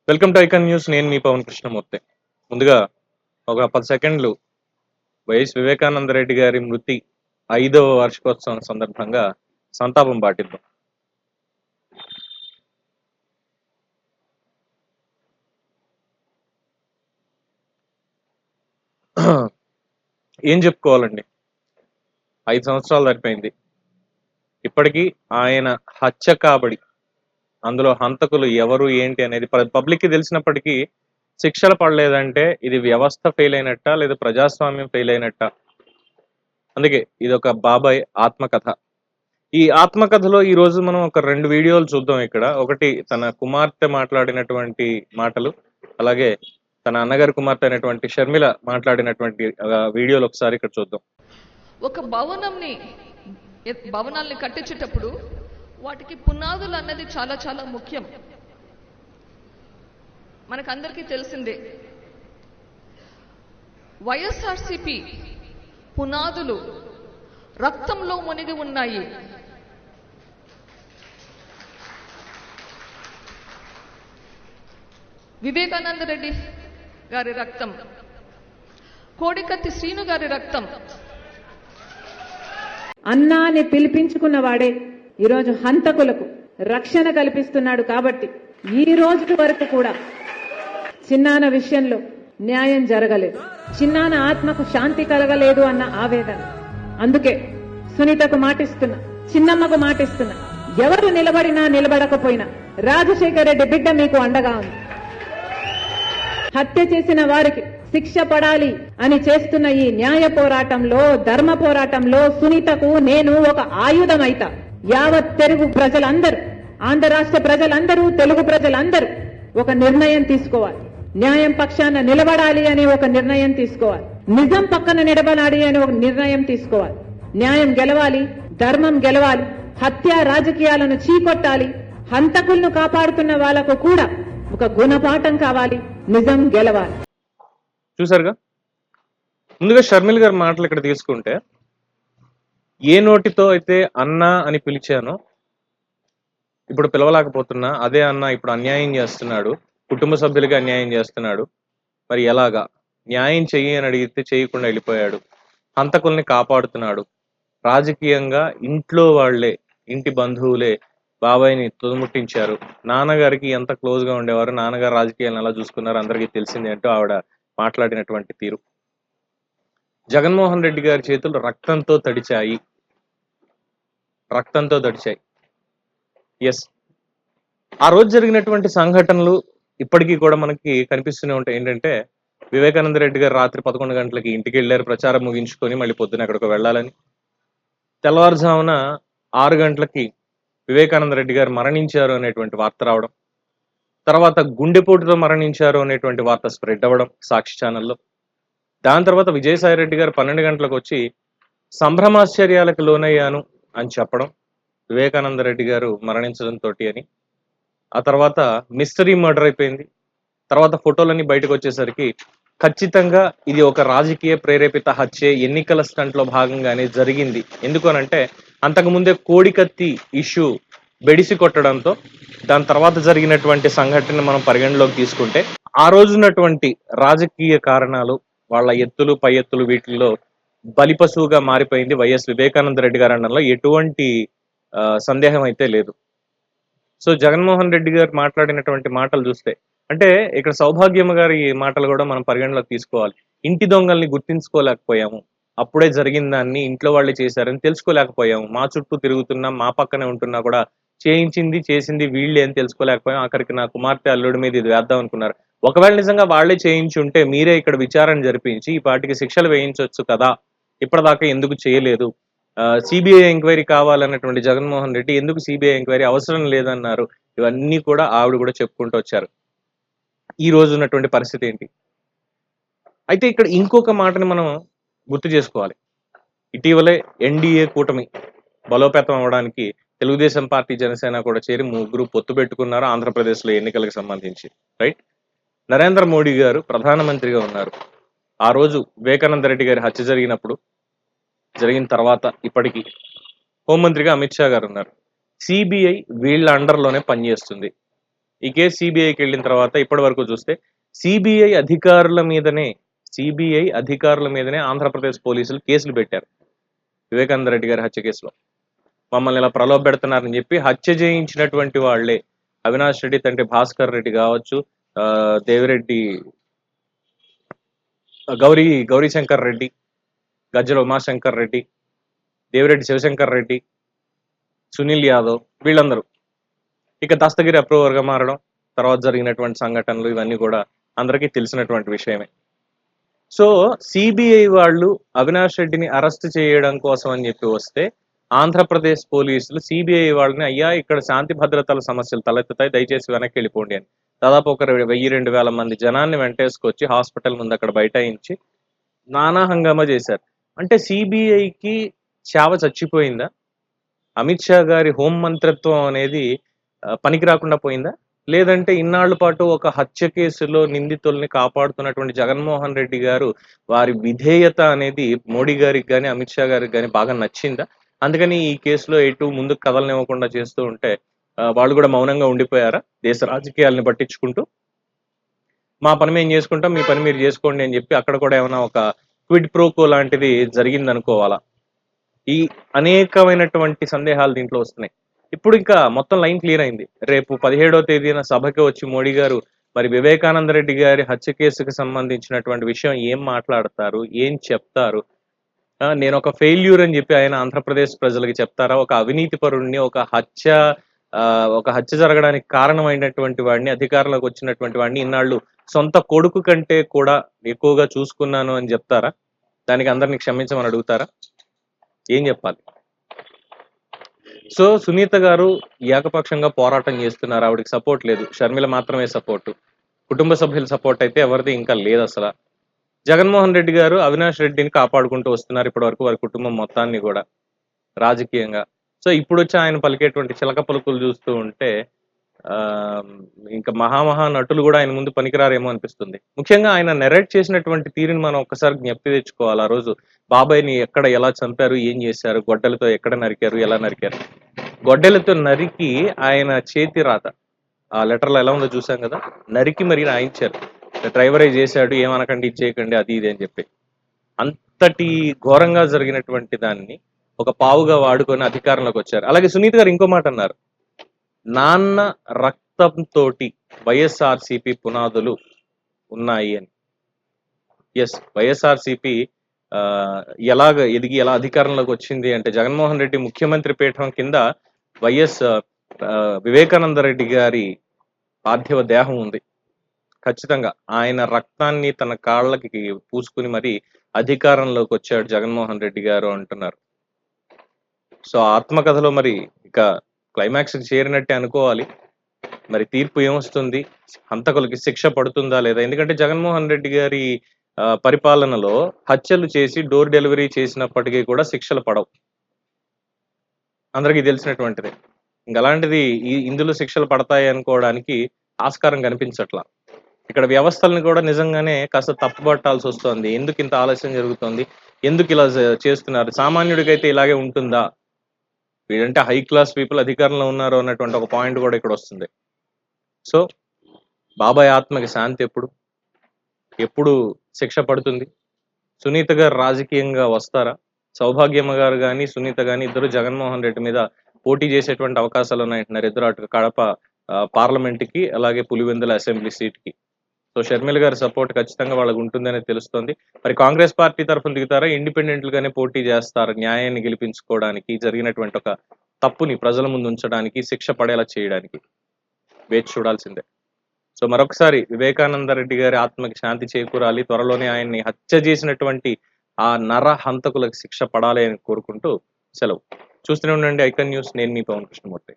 Welcome to icon news. నేను మీ పవన్ కృష్ణమూర్తి. ముందుగా ఒక 10 సెకండ్లు వైఎస్ వివేకానంద రెడ్డి గారి మృతి 5వ వార్షికోత్సవం సందర్భంగా సంతాపం పాటిద్దాం. ఏం చెప్పుకోవాలండి, 5 సంవత్సరాలు సరిపోయింది. ఇప్పటికీ ఆయన హత్య కాబడి అందులో హంతకులు ఎవరు ఏంటి అనేది పబ్లిక్కి తెలిసినప్పటికీ శిక్షలు పడలేదంటే ఇది వ్యవస్థ ఫెయిల్ అయినట్ట, లేదా ప్రజాస్వామ్యం ఫెయిల్ అయినట్ట. అందుకే ఇది ఒక బాబాయ్ ఆత్మకథ. ఈ ఆత్మకథలో ఈ రోజు మనం ఒక 2 వీడియోలు చూద్దాం. ఇక్కడ ఒకటి తన కుమార్తె మాట్లాడినటువంటి మాటలు, అలాగే తన అన్నగారి కుమార్తె అయినటువంటి షర్మిల మాట్లాడినటువంటి వీడియోలు ఒకసారి ఇక్కడ చూద్దాం. ఒక భవనాల్ని కట్టించేటప్పుడు వాటికి పునాదులు అన్నది చాలా చాలా ముఖ్యం. మనకందరికీ తెలిసిందే. వైఎస్ఆర్సిపి పునాదులు రక్తంలో మునిగి ఉన్నాయి. వివేకానంద రెడ్డి గారి రక్తం, కోడికత్తి శ్రీను గారి రక్తం. అన్నా అని పిలిపించుకున్న వాడే ఈరోజు హంతకులకు రక్షణ కల్పిస్తున్నాడు. కాబట్టి ఈ రోజు వరకు కూడా చిన్నాన విషయంలో న్యాయం జరగలేదు, చిన్నాన ఆత్మకు శాంతి కలగలేదు అన్న ఆవేదన. అందుకే సునీతకు మాటిస్తున్నా, చిన్నమ్మకు మాటిస్తున్నా, ఎవరు నిలబడినా నిలబడకపోయినా రాజశేఖర రెడ్డి బిడ్డ మీకు అండగా ఉంది. హత్య చేసిన వారికి శిక్ష పడాలి అని చేస్తున్న ఈ న్యాయ పోరాటంలో, ధర్మ పోరాటంలో సునీతకు నేను ఒక ఆయుధం అయితా. యావత్ తెలుగు ప్రజలందరూ, ఆంధ్ర రాష్ట్ర ప్రజలందరూ, తెలుగు ప్రజలందరూ ఒక నిర్ణయం తీసుకోవాలి. న్యాయం పక్షాన నిలబడాలి అని ఒక నిర్ణయం తీసుకోవాలి. నిజం పక్కన నిలబడాలి అని ఒక నిర్ణయం తీసుకోవాలి. న్యాయం గెలవాలి, ధర్మం గెలవాలి, హత్య రాజకీయాలను చీకొట్టాలి. హంతకులను కాపాడుతున్న వాళ్లకు కూడా ఒక గుణపాఠం కావాలి, నిజం గెలవాలి. చూసారుగా. ముందుగా షర్మిల్ గారి మాటలు ఇక్కడ తీసుకుంటే, ఏ నోటితో అయితే అన్నా అని పిలిచానో ఇప్పుడు పిలవలేకపోతున్నా, అదే అన్న ఇప్పుడు అన్యాయం చేస్తున్నాడు, కుటుంబ సభ్యులకి అన్యాయం చేస్తున్నాడు. మరి ఎలాగా? న్యాయం చెయ్యి అని అడిగితే చేయకుండా వెళ్ళిపోయాడు. హంతకుల్ని కాపాడుతున్నాడు. రాజకీయంగా ఇంట్లో వాళ్లే, ఇంటి బంధువులే బాబాయ్ని తుదముట్టించారు. నాన్నగారికి ఎంత క్లోజ్ గా ఉండేవారు, నాన్నగారు రాజకీయాలను ఎలా చూసుకున్నారు అందరికీ తెలిసింది అంటూ ఆవిడ మాట్లాడినటువంటి తీరు. జగన్మోహన్ రెడ్డి గారి చేతులు రక్తంతో తడిచాయి, రక్తంతో తడిచాయి. ఎస్, ఆ రోజు జరిగినటువంటి సంఘటనలు ఇప్పటికీ కూడా మనకి కనిపిస్తూనే ఉంటాయి. ఏంటంటే, వివేకానంద రెడ్డి గారు రాత్రి 11 గంటలకి ఇంటికి వెళ్ళారు, ప్రచారం ముగించుకొని మళ్ళీ పొద్దున ఎక్కడికో వెళ్ళాలని. తెల్లవారుజామున 6 గంటలకి వివేకానంద రెడ్డి గారు మరణించారు అనేటువంటి వార్త రావడం, తర్వాత గుండెపోటుతో మరణించారు అనేటువంటి వార్త స్ప్రెడ్ అవ్వడం సాక్షి ఛానల్లో. దాని తర్వాత విజయసాయి రెడ్డి గారు 12 గంటలకు వచ్చి సంభ్రమాశ్చర్యాలకు లోనయ్యాను అని చెప్పడం, వివేకానంద రెడ్డి గారు మరణించడంతో అని. ఆ తర్వాత మిస్టరీ మర్డర్ అయిపోయింది. తర్వాత ఫోటోలన్నీ బయటకు వచ్చేసరికి ఖచ్చితంగా ఇది ఒక రాజకీయ ప్రేరేపిత హత్య, ఎన్నికల స్టంట్లో భాగంగానే జరిగింది. ఎందుకనంటే అంతకుముందే కోడికత్తి ఇష్యూ బెడిసి కొట్టడంతో, దాని తర్వాత జరిగినటువంటి సంఘటన మనం పరిగణలోకి తీసుకుంటే, ఆ రోజున్నటువంటి రాజకీయ కారణాలు, వాళ్ళ ఎత్తులు పై ఎత్తులు, వీటిల్లో బలిపశువుగా మారిపోయింది వైఎస్ వివేకానంద రెడ్డి గారి అనడంలో ఎటువంటి సందేహం అయితే లేదు. సో జగన్మోహన్ రెడ్డి గారు మాట్లాడినటువంటి మాటలు చూస్తే, అంటే ఇక్కడ సౌభాగ్యమ్మ గారి మాటలు కూడా మనం పరిగణలోకి తీసుకోవాలి. ఇంటి దొంగల్ని గుర్తించుకోలేకపోయాము, అప్పుడే జరిగిన దాన్ని ఇంట్లో వాళ్ళే చేశారని తెలుసుకోలేకపోయాము, మా చుట్టూ తిరుగుతున్నా, మా పక్కనే ఉంటున్నా కూడా చేయించింది చేసింది వీళ్ళే అని తెలుసుకోలేకపోయాం. ఆఖరికి నా కుమార్తె అల్లుడి మీద ఇది వేద్దాం అనుకున్నారు. ఒకవేళ నిజంగా వాళ్లే చేయించి ఉంటే మీరే ఇక్కడ విచారణ జరిపించి ఈ పాటికి శిక్షలు వేయించవచ్చు కదా, ఇప్పటిదాకా ఎందుకు చేయలేదు? సిబిఐ ఎంక్వైరీ కావాలన్నటువంటి జగన్మోహన్ రెడ్డి ఎందుకు సిబిఐ ఎంక్వైరీ అవసరం లేదన్నారు? ఇవన్నీ కూడా ఆవిడ కూడా చెప్పుకుంటూ వచ్చారు. ఈ రోజు ఉన్నటువంటి పరిస్థితి ఏంటి? అయితే ఇక్కడ ఇంకొక మాటని మనం గుర్తు చేసుకోవాలి. ఇటీవలే ఎన్డీఏ కూటమి బలోపేతం అవ్వడానికి తెలుగుదేశం పార్టీ, జనసేన కూడా చేరి ముగ్గురు పొత్తు పెట్టుకున్నారు ఆంధ్రప్రదేశ్లో ఎన్నికలకు సంబంధించి. రైట్, నరేంద్ర మోడీ గారు ప్రధానమంత్రిగా ఉన్నారు. ఆ రోజు వివేకానంద రెడ్డి గారి హత్య జరిగిన తర్వాత ఇప్పటికీ హోంమంత్రిగా అమిత్ షా గారు ఉన్నారు. సిబిఐ వీళ్ళ అండర్లోనే పనిచేస్తుంది. ఈ కేసు సిబిఐకి వెళ్ళిన తర్వాత ఇప్పటి వరకు చూస్తే సిబిఐ అధికారుల మీదనే ఆంధ్రప్రదేశ్ పోలీసులు కేసులు పెట్టారు వివేకానంద రెడ్డి గారి హత్య కేసులో. మమ్మల్ని ఇలా ప్రలోభ పెడుతున్నారని చెప్పి హత్య చేయించినటువంటి వాళ్లే అవినాష్ రెడ్డి తండ్రి భాస్కర్ రెడ్డి కావచ్చు, దేవిరెడ్డి గౌరీశంకర్ రెడ్డి, గజ్జల ఉమాశంకర్ రెడ్డి, దేవిరెడ్డి శివశంకర్ రెడ్డి, సునీల్ యాదవ్, వీళ్ళందరూ ఇక దస్తగిరి అప్రూవర్గా మారడం, తర్వాత జరిగినటువంటి సంఘటనలు ఇవన్నీ కూడా అందరికీ తెలిసినటువంటి విషయమే. సో సిబిఐ వాళ్ళు అవినాష్ రెడ్డిని అరెస్ట్ చేయడం కోసం అని చెప్పి వస్తే ఆంధ్రప్రదేశ్ పోలీసులు సిబిఐ వాళ్ళని అయ్యా ఇక్కడ శాంతి భద్రతల సమస్యలు తలెత్తుతాయి, దయచేసి వెనక్కి వెళ్ళిపోండి అని దాదాపు ఒక 1000-2000 మంది జనాన్ని వెంటేసుకొచ్చి హాస్పిటల్ ముందు అక్కడ బైఠాయించి నానా హంగామా చేశారు. అంటే సిబిఐకి చావ చచ్చిపోయిందా? అమిత్ షా గారి హోం మంత్రిత్వం అనేది పనికి రాకుండా పోయిందా? లేదంటే ఇన్నాళ్ల పాటు ఒక హత్య కేసులో నిందితుల్ని కాపాడుతున్నటువంటి జగన్మోహన్ రెడ్డి గారు వారి విధేయత అనేది మోడీ గారికి కానీ అమిత్ షా గారికి కానీ బాగా నచ్చిందా? అందుకని ఈ కేసులో ఎటు ముందుకు కదలనివ్వకుండా చేస్తూ ఉంటే వాళ్ళు కూడా మౌనంగా ఉండిపోయారా దేశ రాజకీయాలను పట్టించుకుంటూ? మా పని మేము చేసుకుంటాం, మీ పని మీరు చేసుకోండి అని చెప్పి అక్కడ కూడా ఏమైనా ఒక క్విడ్ ప్రోకో లాంటిది జరిగింది అనుకోవాలా? ఈ అనేకమైనటువంటి సందేహాలు దీంట్లో వస్తున్నాయి. ఇప్పుడు ఇంకా మొత్తం లైన్ క్లియర్ అయింది. రేపు 17వ తేదీన సభకి వచ్చి మోడీ గారు మరి వివేకానంద రెడ్డి గారి హత్య కేసుకు సంబంధించినటువంటి విషయం ఏం మాట్లాడతారు, ఏం చెప్తారు? నేను ఒక ఫెయిల్యూర్ అని చెప్పి ఆయన ఆంధ్రప్రదేశ్ ప్రజలకి చెప్తారా? ఒక అవినీతి పరుణ్ణి, ఒక హత్య జరగడానికి కారణమైనటువంటి వాడిని, అధికారంలోకి వచ్చినటువంటి వాడిని ఇన్నాళ్ళు సొంత కొడుకు కంటే కూడా ఎక్కువగా చూసుకున్నాను అని చెప్తారా? దానికి అందరినీ క్షమించమని అడుగుతారా? ఏం చెప్పాలి? సో సునీత గారు ఏకపక్షంగా పోరాటం చేస్తున్నారు, ఆవిడకి సపోర్ట్ లేదు, షర్మిల మాత్రమే సపోర్టు, కుటుంబ సభ్యుల సపోర్ట్ అయితే ఎవరిది ఇంకా లేదు అసలు. జగన్మోహన్ రెడ్డి గారు అవినాష్ రెడ్డిని కాపాడుకుంటూ వస్తున్నారు ఇప్పటి వరకు వారి కుటుంబం మొత్తాన్ని కూడా రాజకీయంగా. సో ఇప్పుడు వచ్చి ఆయన పలికేటువంటి చిలక పలుకులు చూస్తూ ఉంటే ఇంకా మహామహా నటులు కూడా ఆయన ముందు పనికిరారేమో అనిపిస్తుంది. ముఖ్యంగా ఆయన నెరేట్ చేసినటువంటి తీరుని మనం ఒక్కసారి జ్ఞప్తి తెచ్చుకోవాలి. ఆ రోజు బాబాయ్ని ఎక్కడ ఎలా చంపారు, ఏం చేశారు, గొడ్డలతో ఎక్కడ నరికారు, ఎలా నరికారు. గొడ్డలతో నరికి ఆయన చేతి రాత ఆ లెటర్లో ఎలా ఉందో చూసాం కదా, నరికి మరి రాయించారు. డ్రైవరే చేశాడు, ఏమనకండి, ఇచ్చేయకండి, అది ఇది అని చెప్పి. అంతటి ఘోరంగా జరిగినటువంటి దాన్ని ఒక పావుగా వాడుకొని అధికారంలోకి వచ్చారు. అలాగే సునీత గారు ఇంకో మాట అన్నారు, నాన్న రక్తంతో వైఎస్ఆర్సిపి పునాదులు ఉన్నాయి అని. ఎస్, వైఎస్ఆర్సిపి ఎలాగ ఎదిగి ఎలా అధికారంలోకి వచ్చింది అంటే జగన్మోహన్ రెడ్డి ముఖ్యమంత్రి పీఠం కింద వివేకానంద రెడ్డి గారి పార్థివ దేహం ఉంది. ఖచ్చితంగా ఆయన రక్తాన్ని తన కాళ్ళకి పూసుకుని మరి అధికారంలోకి వచ్చాడు జగన్మోహన్ రెడ్డి గారు అంటున్నారు. సో ఆత్మకథలో మరి ఇక క్లైమాక్స్ చేరినట్టే అనుకోవాలి. మరి తీర్పు ఏమొస్తుంది, హంతకులకి శిక్ష పడుతుందా లేదా? ఎందుకంటే జగన్మోహన్ రెడ్డి గారి పరిపాలనలో హత్యలు చేసి డోర్ డెలివరీ చేసినప్పటికీ కూడా శిక్షలు పడవు, అందరికీ తెలిసినటువంటిది. ఇంకలాంటిది ఇందులో శిక్షలు పడతాయి అనుకోవడానికి ఆస్కారం కనిపించట్లా. ఇక్కడ వ్యవస్థలను కూడా నిజంగానే కాస్త తప్పుపట్టాల్సి వస్తుంది. ఎందుకు ఇంత ఆలస్యం జరుగుతుంది, ఎందుకు ఇలా చేస్తున్నారు, సామాన్యుడికైతే ఇలాగే ఉంటుందా, వీడంటే హై క్లాస్ పీపుల్ అధికారంలో ఉన్నారు అన్నటువంటి ఒక పాయింట్ కూడా ఇక్కడ వస్తుంది. సో బాబాయ్ ఆత్మకి శాంతి ఎప్పుడు శిక్ష పడుతుంది? సునీత గారు రాజకీయంగా వస్తారా? సౌభాగ్యమ్మ గారు కానీ సునీత కానీ ఇద్దరు జగన్మోహన్ రెడ్డి మీద పోటీ చేసేటువంటి అవకాశాలు ఉన్నాయంటున్నారు. ఇద్దరు అటు కడప పార్లమెంట్కి అలాగే పులివెందుల అసెంబ్లీ సీట్కి. సో షర్మిల గారి సపోర్ట్ ఖచ్చితంగా వాళ్ళకు ఉంటుందని తెలుస్తోంది. మరి కాంగ్రెస్ పార్టీ తరఫున దిగుతారా, ఇండిపెండెంట్ గానే పోటీ చేస్తారా? న్యాయాన్ని గెలిపించుకోవడానికి, జరిగినటువంటి ఒక తప్పుని ప్రజల ముందు ఉంచడానికి, శిక్ష పడేలా చేయడానికి వేచి చూడాల్సిందే. సో మరొకసారి వివేకానంద రెడ్డి గారి ఆత్మకి శాంతి చేకూరాలి, త్వరలోనే ఆయన్ని హత్య చేసినటువంటి ఆ నర హంతకులకు శిక్ష పడాలి అని కోరుకుంటూ సెలవు. చూస్తూనే ఉండండి ఐకాన్ న్యూస్. నేను మీ పవన్ కృష్ణమూర్తి.